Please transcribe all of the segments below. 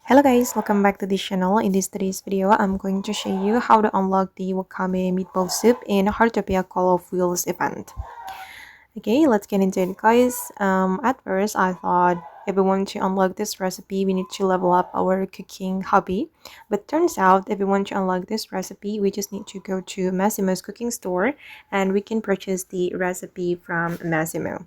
Hello guys, welcome back to this channel. In today's video, I'm going to show you how to unlock the Wakame Meatball Soup in Heartopia Call of Wheels event. Okay, let's get into it guys. At first, I thought if we want to unlock this recipe, we need to level up our cooking hobby. But turns out if we want to unlock this recipe, we just need to go to Masimo's Cooking Store and we can purchase the recipe from Masimo.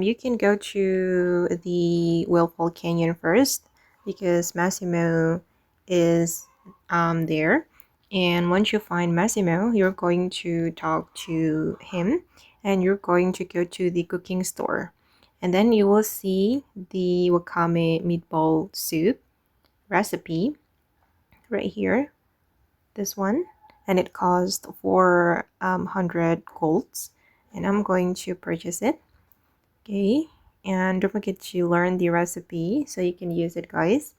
You can go to the Wellfall Canyon first because Masimo is there. And once you find Masimo, you're going to talk to him and you're going to go to the cooking store. And then you will see the Wakame Meatball Soup recipe right here, this one. And it cost 400 golds. And I'm going to purchase it. Okay, and don't forget to learn the recipe so you can use it guys.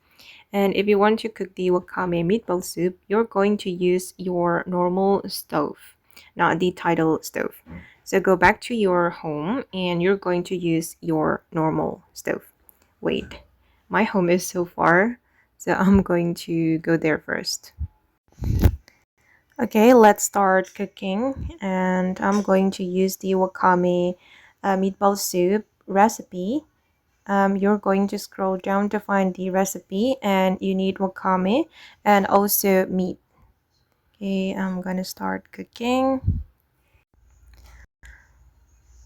And if you want to cook the Wakame meatball soup, you're going to use your normal stove, not the tidal stove. So go back to your home and you're going to use your normal stove. Wait, my home is so far, so I'm going to go there first. Okay, let's start cooking, and I'm going to use the Wakame meatball soup recipe. You're going to scroll down to find the recipe, and you need wakame and also meat. Okay, I'm gonna start cooking.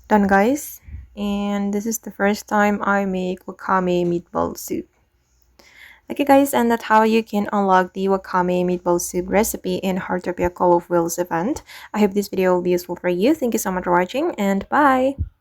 Done guys, and this is the first time I make wakame meatball soup. Okay guys, and that's how you can unlock the Wakame Meatball Soup recipe in Heartopia Call of Wheels event. I hope this video will be useful for you. Thank you so much for watching and bye!